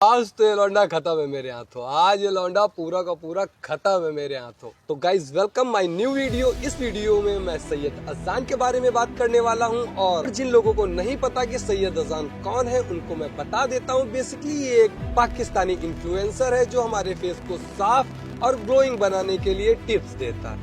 आज तो ये लौंडा खत्म है मेरे हाथों। आज ये लौंडा पूरा का पूरा खत्म है मेरे हाथों। तो guys welcome my new video. इस वीडियो में मैं सैयद अजान के बारे में बात करने वाला हूं और जिन लोगों को नहीं पता कि सैयद अजान कौन है उनको मैं बता देता हूं। बेसिकली ये एक पाकिस्तानी इन्फ्लुएंसर है जो हमारे फेस को साफ और ग्लोइंग बनाने के लिए टिप्स देता है।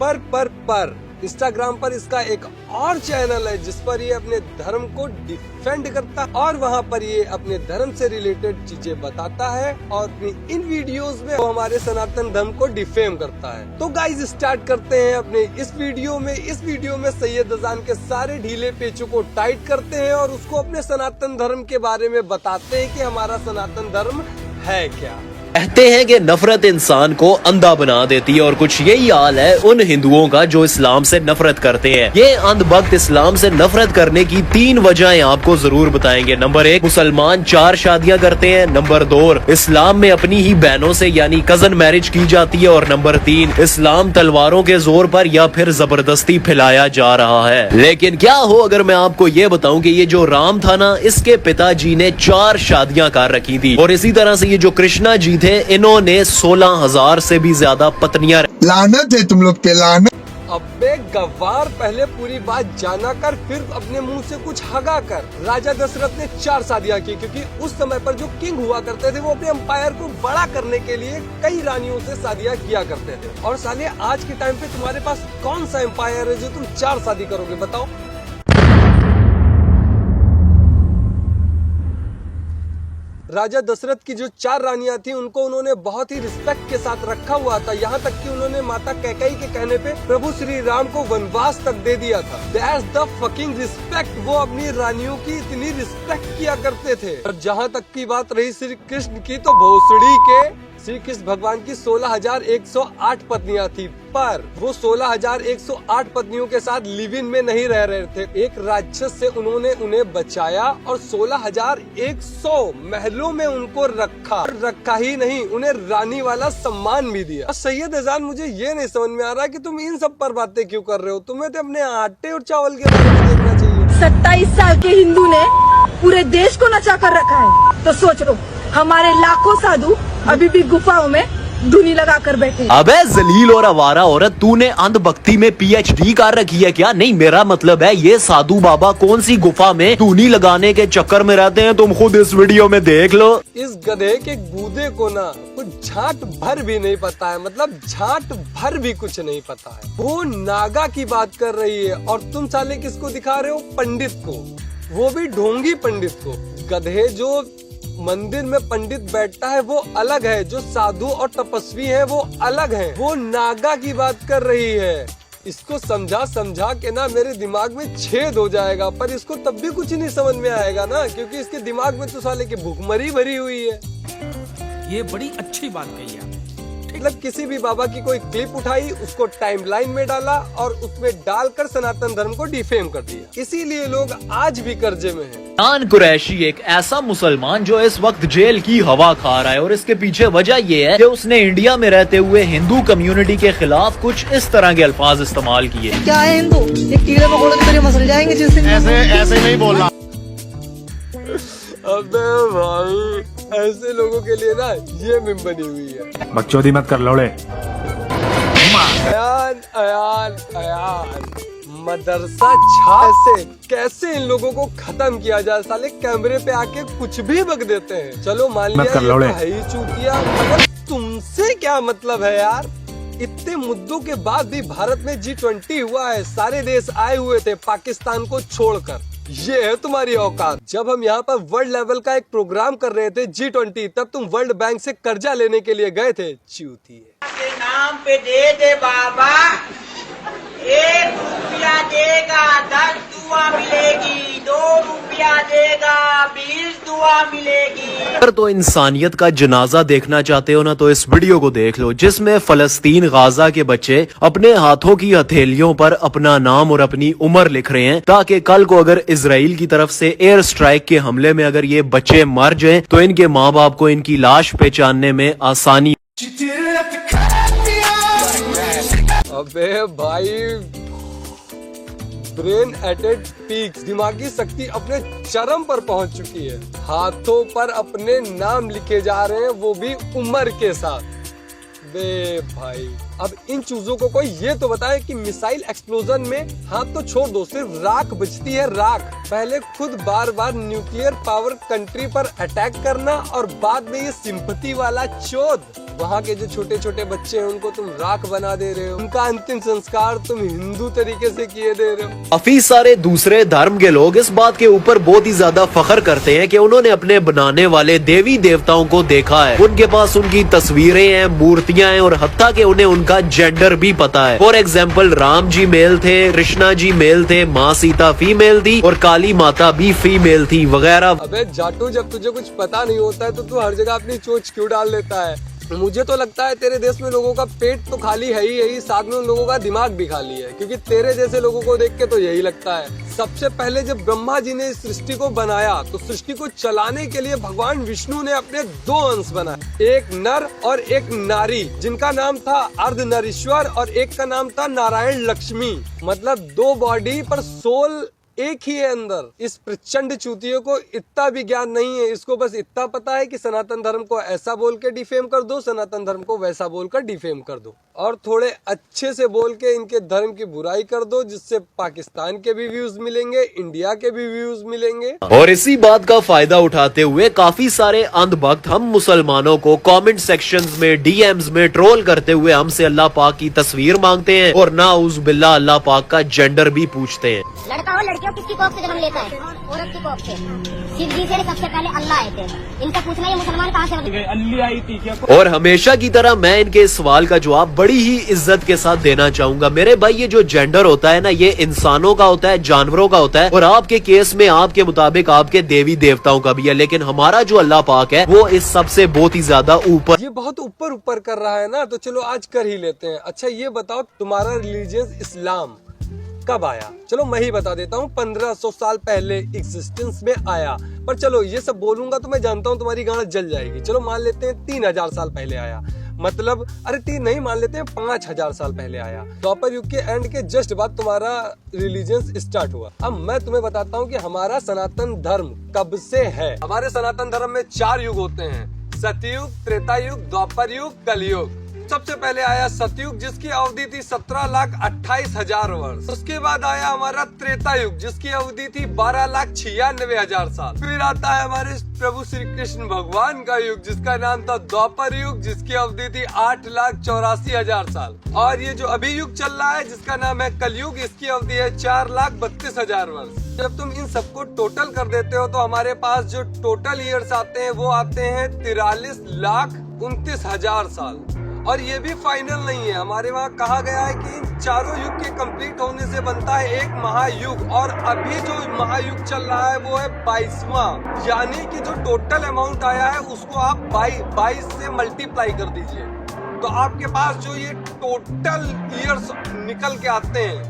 पर इंस्टाग्राम पर इसका एक और चैनल है जिस पर ये अपने धर्म को डिफेंड करता है और वहाँ पर ये अपने धर्म से रिलेटेड चीजें बताता है और अपनी इन वीडियोस में वो हमारे सनातन धर्म को डिफेम करता है। तो गाइज स्टार्ट करते हैं अपने इस वीडियो में। इस वीडियो में सैयद अजान के सारे ढीले पेचों को टाइट करते हैं और उसको अपने सनातन धर्म के बारे में बताते हैं कि हमारा सनातन धर्म है क्या। कहते हैं कि नफरत इंसान को अंधा बना देती है और कुछ यही हाल है उन हिंदुओं का जो इस्लाम से नफरत करते हैं। ये अंधभक्त इस्लाम से नफरत करने की 3 वजहें आपको जरूर बताएंगे। नंबर 1, मुसलमान 4 शादियां करते हैं। नंबर 2, इस्लाम में अपनी ही बहनों से यानी कजन मैरिज की जाती है। और नंबर 3, इस्लाम तलवारों के जोर पर या फिर जबरदस्ती फैलाया जा रहा है। लेकिन क्या हो अगर मैं आपको ये बताऊं कि ये जो राम था ना, इसके पिताजी ने 4 शादियां कर रखी थी और इसी तरह से ये जो कृष्णा जी थे इन्होंने 16,000 से भी ज्यादा पत्नियां। लानत है तुम लोग पे, लानत। अबे गवार, पहले पूरी बात जाना कर फिर अपने मुंह से कुछ हगा कर। राजा दशरथ ने 4 शादियां की क्योंकि उस समय पर जो किंग हुआ करते थे वो अपने एम्पायर को बड़ा करने के लिए कई रानियों से शादियां किया करते थे। और साले आज के टाइम पे तुम्हारे पास कौन सा एम्पायर है जो तुम 4 शादी करोगे बताओ। राजा दशरथ की जो 4 रानियां थी उनको उन्होंने बहुत ही रिस्पेक्ट के साथ रखा हुआ था। यहाँ तक कि उन्होंने माता कैकेयी के कहने पे प्रभु श्री राम को वनवास तक दे दिया था। That's the fucking respect। वो अपनी रानियों की इतनी रिस्पेक्ट किया करते थे। और जहाँ तक की बात रही श्री कृष्ण की, तो भोसड़ी के श्री कृष्ण भगवान की 16,108 पत्नियां थी, पर वो 16,108 पत्नियों के साथ लिव इन में नहीं रह रहे थे। एक राक्षस से उन्होंने उन्हें बचाया और 16,100 महलों में उनको रखा ही नहीं, उन्हें रानी वाला सम्मान भी दिया। सैयद अजान, मुझे ये नहीं समझ में आ रहा कि तुम इन सब पर बातें क्यों कर रहे हो। तुम्हें तो अपने आटे और चावल के बारे में देखना चाहिए। 27 साल के हिंदू ने पूरे देश को नचा कर रखा है, तो सोच लो हमारे लाखों साधु अभी भी गुफाओं में धुनी लगा कर बैठे। अबे जलील और आवारा औरत, तूने अंधभक्ति में PhD कर रखी है क्या? नहीं, मेरा मतलब है ये साधु बाबा कौन सी गुफा में धुनी लगाने के चक्कर में रहते हैं, तुम खुद इस वीडियो में देख लो। इस गधे के गूदे को ना कुछ झाट भर भी नहीं पता है, मतलब झाट भर भी कुछ नहीं पता है। वो नागा की बात कर रही है और तुम साले किसको दिखा रहे हो? पंडित को, वो भी ढोंगी पंडित को। गधे, जो मंदिर में पंडित बैठता है वो अलग है, जो साधु और तपस्वी है वो अलग है। वो नागा की बात कर रही है। इसको समझा के ना मेरे दिमाग में छेद हो जाएगा, पर इसको तब भी कुछ नहीं समझ में आएगा ना, क्योंकि इसके दिमाग में तो साले की भूखमरी भरी हुई है। ये बड़ी अच्छी बात कही है। मतलब किसी भी बाबा की कोई क्लिप उठाई, उसको टाइमलाइन में डाला और उसमें डालकर सनातन धर्म को डिफेम कर दिया। इसीलिए लोग आज भी कर्जे में हैं। खान कुरैशी एक ऐसा मुसलमान जो इस वक्त जेल की हवा खा रहा है और इसके पीछे वजह ये है कि उसने इंडिया में रहते हुए हिंदू कम्युनिटी के खिलाफ कुछ इस तरह के अल्फाज इस्तेमाल किए। क्या है हिंदू, एक कीड़े मकोड़े की तरह मसल जाएंगे जिस दिन। ऐसे नहीं बोलना। अबे भाई, ऐसे लोगों के लिए ना ये मीम बनी हुई है। बकचोदी मत कर लोड़े। अयान मदरसा कैसे इन लोगों को खत्म किया जाए। साले कैमरे पे आके कुछ भी बक देते हैं। चलो मान लिया ये तो है ही चूतिया, मगर तुमसे क्या मतलब है यार। इतने मुद्दों के बाद भी भारत में G20 हुआ है, सारे देश आए हुए थे पाकिस्तान को छोड़कर। ये है तुम्हारी औकात। जब हम यहाँ पर वर्ल्ड लेवल का एक प्रोग्राम कर रहे थे G20, तब तुम वर्ल्ड बैंक से कर्जा लेने के लिए गए थे। चूतिए के नाम पे दे दे बाबा, 1 रुपया देगा 10 दुआ मिलेगी, 2 रुपया देगा 20 दुआ मिलेगी। अगर तो इंसानियत का जनाजा देखना चाहते हो ना, तो इस वीडियो को देख लो जिसमें फलस्तीन गाजा के बच्चे अपने हाथों की हथेलियों पर अपना नाम और अपनी उम्र लिख रहे हैं, ताकि कल को अगर इजराइल की तरफ से एयर स्ट्राइक के हमले में अगर ये बच्चे मर जाएं तो इनके माँ बाप को इनकी लाश पहचानने में आसानी। अबे भाई, ब्रेन एट इट पीक, दिमागी शक्ति अपने चरम पर पहुंच चुकी है। हाथों पर अपने नाम लिखे जा रहे हैं, वो भी उम्र के साथ। बे भाई, अब इन चूजों को कोई ये तो बताए कि मिसाइल एक्सप्लोजन में हाथ तो छोड़ दो, सिर्फ राख बचती है, राख। पहले खुद बार बार न्यूक्लियर पावर कंट्री पर अटैक करना और बाद में ये सिंपैथी वाला चोद। वहाँ के जो छोटे छोटे बच्चे हैं उनको तुम राख बना दे रहे हो, उनका अंतिम संस्कार तुम हिंदू तरीके से किए दे रहे हो। काफी सारे दूसरे धर्म के लोग इस बात के ऊपर बहुत ही ज्यादा फख्र करते हैं कि उन्होंने अपने बनाने वाले देवी देवताओं को देखा है, उनके पास उनकी तस्वीरें हैं, मूर्तियां हैं और हत्ता के उन्हें उनका जेंडर भी पता है। For example, Ram ji male थे, कृष्णा जी मेल थे, माँ सीता फीमेल थी और काली माता भी फीमेल थी वगैरह। अबे जाटू, जब तुझे कुछ पता नहीं होता है तो तू हर जगह अपनी चोंच क्यों डाल लेता है? मुझे तो लगता है तेरे देश में लोगों का पेट तो खाली है ही, साथ में उन लोगों का दिमाग भी खाली है, क्योंकि तेरे जैसे लोगों को देख के तो यही लगता है। सबसे पहले जब ब्रह्मा जी ने इस सृष्टि को बनाया तो सृष्टि को चलाने के लिए भगवान विष्णु ने अपने 2 अंश बनाए, एक नर और एक नारी, जिनका नाम था अर्धनरीश्वर और एक का नाम था नारायण लक्ष्मी। मतलब 2 बॉडी पर सोल एक ही है अंदर। इस प्रचंड चूतियों को इतना भी ज्ञान नहीं है, इसको बस इतना पता है कि सनातन धर्म को ऐसा बोल के डिफेम कर दो, सनातन धर्म को वैसा बोलकर डिफेम कर दो, और थोड़े अच्छे से बोल के इनके धर्म की बुराई कर दो, जिससे पाकिस्तान के भी व्यूज मिलेंगे, इंडिया के भी व्यूज मिलेंगे। और इसी बात का फायदा उठाते हुए काफी सारे अंधभक्त हम मुसलमानों को कमेंट सेक्शंस में, डीएम्स में ट्रोल करते हुए हमसे अल्लाह पाक की तस्वीर मांगते हैं और नाउज़ बिल्लाह अल्लाह पाक का जेंडर भी पूछते हैं। लड़का हो लड़की हो, किसकी कोख से जन्म लेता है? औरत की कोख से। शिव जी से सबसे पहले अल्लाह आए थे, इनका पूछना ये मुसलमान कहाँ से अल्ली आई थी क्या? और हमेशा की तरह मैं इनके इस सवाल का जवाब बड़ी ही इज्जत के साथ देना चाहूंगा। मेरे भाई, ये जो जेंडर होता है ना, ये इंसानों का होता है, जानवरों का होता है, और आपके केस में आपके मुताबिक आपके देवी देवताओं का भी है, लेकिन हमारा जो अल्लाह पाक है वो इस सबसे बहुत ही ज्यादा ऊपर। ये बहुत ऊपर ऊपर कर रहा है ना, तो चलो आज कर ही लेते हैं। अच्छा ये बताओ, तुम्हारा रिलीजियस इस्लाम कब आया? चलो मैं ही बता देता हूँ, 1500 साल पहले एग्जिस्टेंस में आया। पर चलो ये सब बोलूंगा तो मैं जानता हूँ तुम्हारी गांड जल जाएगी। चलो मान लेते हैं 3000 साल पहले आया, मतलब अरे 3 नहीं, मान लेते हैं 5000 साल पहले आया। द्वापर युग के एंड के जस्ट बाद तुम्हारा रिलीजियन स्टार्ट हुआ। अब मैं तुम्हें बताता हूँ कि हमारा सनातन धर्म कब से है। हमारे सनातन धर्म में 4 युग होते हैं, सतयुग, त्रेता युग, द्वापर युग, कलयुग। सबसे पहले आया सतयुग, जिसकी अवधि थी 17,28,000 वर्ष। उसके बाद आया हमारा त्रेता युग, जिसकी अवधि थी 12,96,000 साल। फिर आता है हमारे प्रभु श्री कृष्ण भगवान का युग, जिसका नाम था द्वापर युग, जिसकी अवधि थी 8,84,000 साल। और ये जो अभी युग चल रहा है, जिसका नाम है कलयुग, इसकी अवधि है 4,32,000 वर्ष। जब तुम इन सबको टोटल कर देते हो तो हमारे पास जो टोटल ईयर्स आते हैं वो आते हैं 43,29,000 साल। और ये भी फाइनल नहीं है, हमारे वहाँ कहा गया है कि इन चारों युग के कंप्लीट होने से बनता है एक महायुग। और अभी जो महायुग चल रहा है वो है 22वां, यानी कि जो टोटल अमाउंट आया है उसको आप 22 से मल्टीप्लाई कर दीजिए, तो आपके पास जो ये टोटल ईयर्स निकल के आते हैं,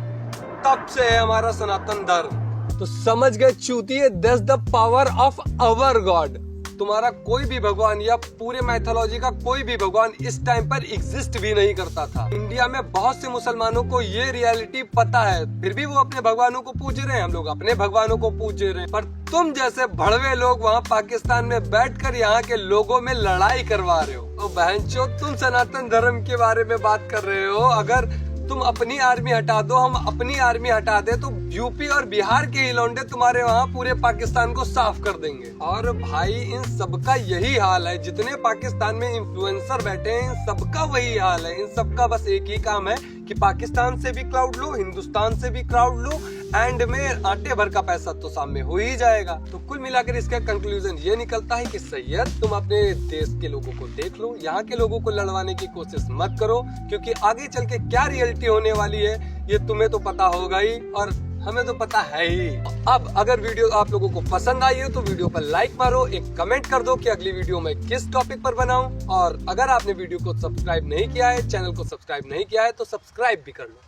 तब से है हमारा सनातन धर्म। तो समझ गए चूतिए, that's the power of our God. तुम्हारा कोई भी भगवान या पूरे मैथोलॉजी का कोई भी भगवान इस टाइम पर एग्जिस्ट भी नहीं करता था। इंडिया में बहुत से मुसलमानों को ये रियलिटी पता है, फिर भी वो अपने भगवानों को पूज रहे हैं, हम लोग अपने भगवानों को पूज रहे हैं। पर तुम जैसे भड़वे लोग वहाँ पाकिस्तान में बैठकर यहाँ के लोगों में लड़ाई करवा रहे हो। तो बहनचोद, तुम सनातन धर्म के बारे में बात कर रहे हो, अगर तुम अपनी आर्मी हटा दो, हम अपनी आर्मी हटा दे, तो यूपी और बिहार के ही लौंडे तुम्हारे वहाँ पूरे पाकिस्तान को साफ कर देंगे। और भाई इन सबका यही हाल है, जितने पाकिस्तान में इन्फ्लुएंसर बैठे हैं, इन सबका वही हाल है। इन सबका बस एक ही काम है कि पाकिस्तान से भी क्राउड लो, हिंदुस्तान से भी क्राउड लो, एंड में आटे भर का पैसा तो सामने हो ही जाएगा। तो कुल मिलाकर इसका कंक्लूजन ये निकलता है कि सैयद, तुम अपने देश के लोगों को देख लो, यहाँ के लोगों को लड़वाने की कोशिश मत करो, क्योंकि आगे चल के क्या रियलिटी होने वाली है ये तुम्हें तो पता होगा ही और हमें तो पता है ही। अब अगर वीडियो आप लोगों को पसंद आई हो तो वीडियो पर लाइक मारो, एक कमेंट कर दो कि अगली वीडियो में किस टॉपिक पर बनाऊं, और अगर आपने वीडियो को सब्सक्राइब नहीं किया है, चैनल को सब्सक्राइब नहीं किया है, तो सब्सक्राइब भी कर लो।